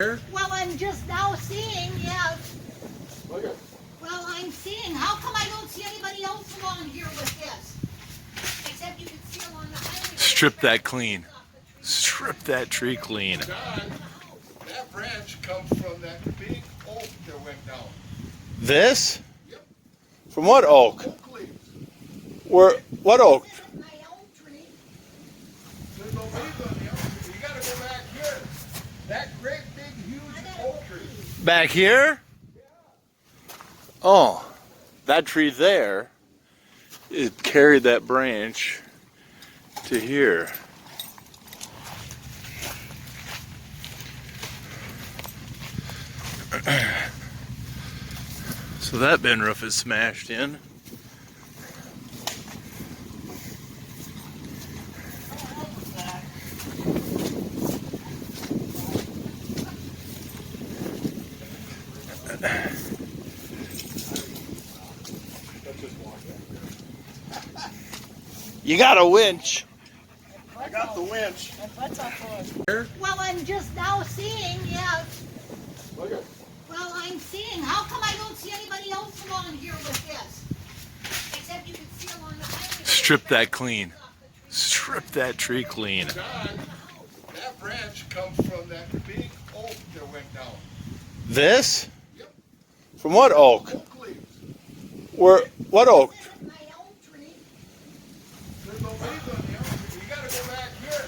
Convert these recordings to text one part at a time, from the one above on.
Well, I'm just now seeing, yeah. Okay. Well, I'm seeing. How come I don't see anybody else along here with this? Except you can see along the highway. Strip that clean. Strip that tree clean. John, that branch comes from that big oak that went down. This? Yep. From what oak? Oak leaves. Where? What oak? My elm tree. There's no leaves on the elm tree. You gotta go back here. That great big huge oak tree. Back here? Oh, that tree there, it carried that branch to here. So that bin roof is smashed in. You got a winch. I got the winch. Well, I'm just now seeing, yeah. Okay. Well, I'm seeing. How come I don't see anybody else along here with this? Except you can see along the highway. Strip that clean. Strip that tree clean. John, that branch comes from that big oak that went down. This? Yep. From what oak? Oak leaves. Where? What oak? My elm tree. There's no leaves on the elm tree. You gotta go back here.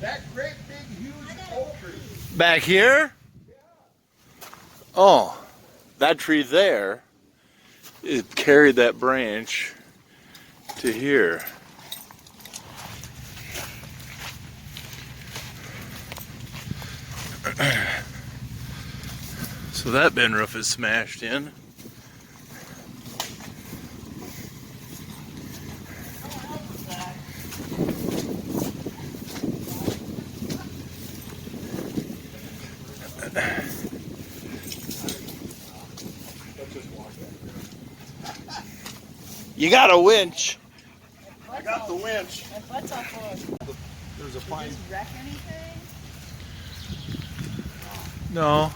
That great big huge oak tree. Back here? Oh, that tree there, it carried that branch to here. So that bin roof is smashed in. You got a winch. I got the winch. There's a pine. Did you wreck anything? No.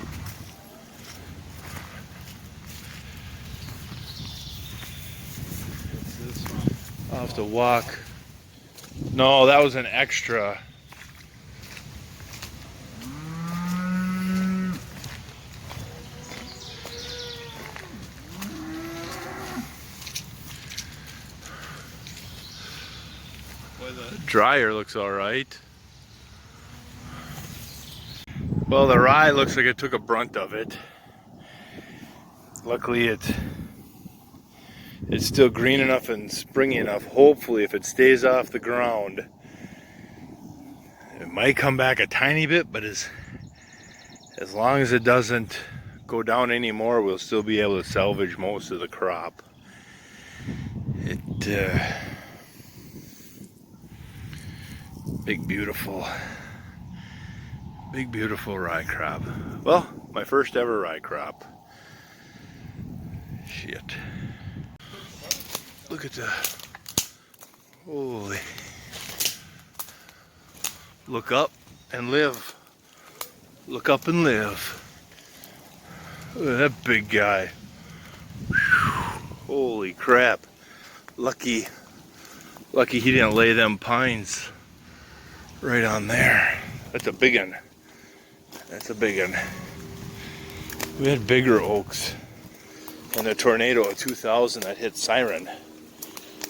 I'll have to walk. No, that was an extra. The dryer looks all right. Well, the rye looks like it took a brunt of it. Luckily, it's still green enough and springy enough. Hopefully, if it stays off the ground, it might come back a tiny bit, but as long as it doesn't go down anymore, we'll still be able to salvage most of the crop. Big beautiful rye crop. Well, my first ever rye crop. Shit. Look at the, holy. Look up and live. Look up and live. Look at that big guy. Whew. Holy crap. Lucky he didn't lay them pines right on there. That's a big one. That's a big one. We had bigger oaks. And the tornado of 2000 that hit Siren,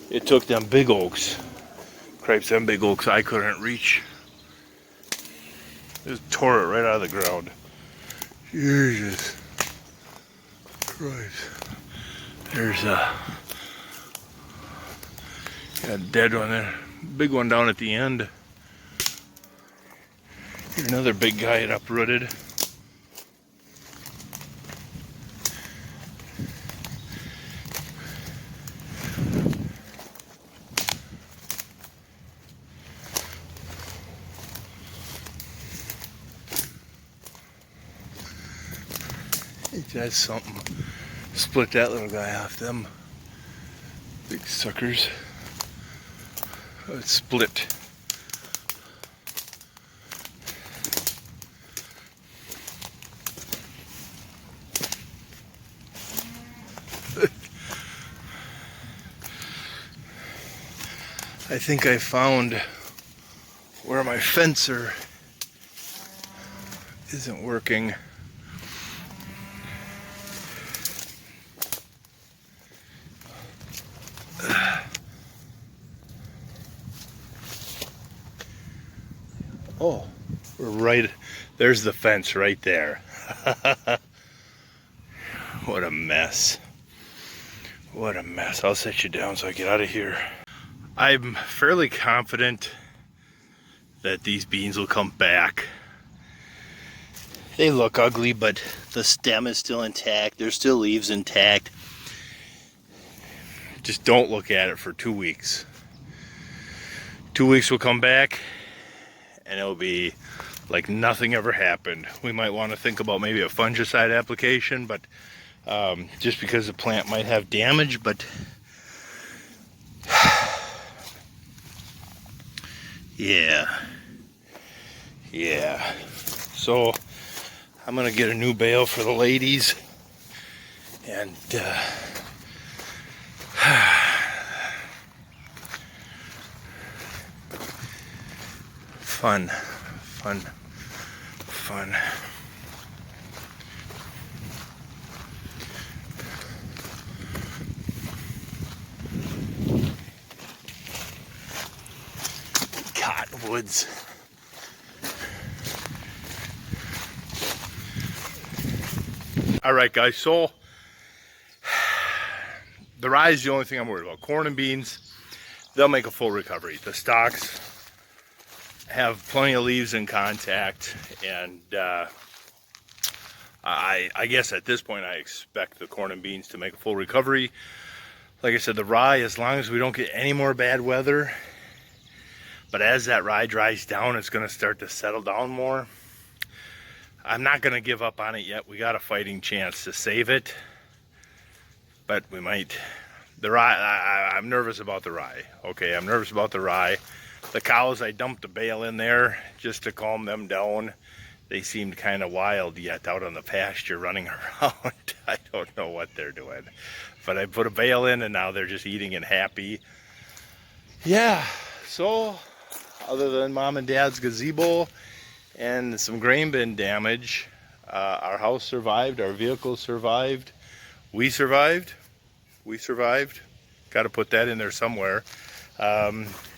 it took them big oaks. Cripes, them big oaks I couldn't reach. It just tore it right out of the ground. Jesus Christ. There's a dead one there. Big one down at the end. Here's another big guy it uprooted. That's something. Split that little guy off. Them big suckers. It's split. I think I found where my fencer isn't working. Oh, we're right, there's the fence right there. What a mess. What a mess. I'll set you down so I get out of here. I'm fairly confident that these beans will come back. They look ugly, but the stem is still intact. There's still leaves intact. Just don't look at it for 2 weeks. 2 weeks will come back and it'll be like nothing ever happened. We might want to think about maybe a fungicide application, but just because the plant might have damage, but yeah. So I'm gonna get a new bale for the ladies, and fun. Cottonwoods. All right, guys, so the rye is the only thing I'm worried about. Corn and beans, they'll make a full recovery. The stalks have plenty of leaves in contact, and I guess at this point I expect the corn and beans to make a full recovery. Like I said, the rye, as long as we don't get any more bad weather, but as that rye dries down, it's going to start to settle down more. I'm not going to give up on it yet. We got a fighting chance to save it, but we might. The rye, I'm nervous about the rye. Okay, I'm nervous about the rye. The cows, I dumped a bale in there just to calm them down. They seemed kind of wild yet out on the pasture running around. I don't know what they're doing. But I put a bale in and now they're just eating and happy. Yeah, so other than mom and dad's gazebo and some grain bin damage, our house survived, our vehicle survived, we survived. Got to put that in there somewhere.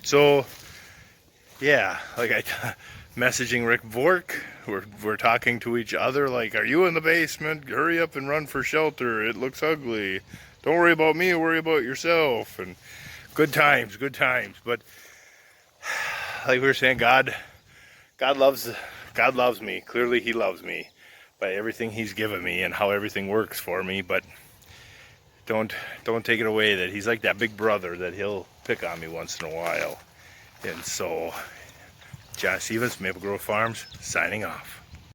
So yeah, like messaging Rick Bork, we're talking to each other like, are you in the basement? Hurry up and run for shelter. It looks ugly. Don't worry about me, worry about yourself. And good times. But like we were saying, God loves me. Clearly he loves me by everything he's given me and how everything works for me. But don't take it away that he's like that big brother that he'll pick on me once in a while. And so, John Stevens, Maple Grove Farms, signing off.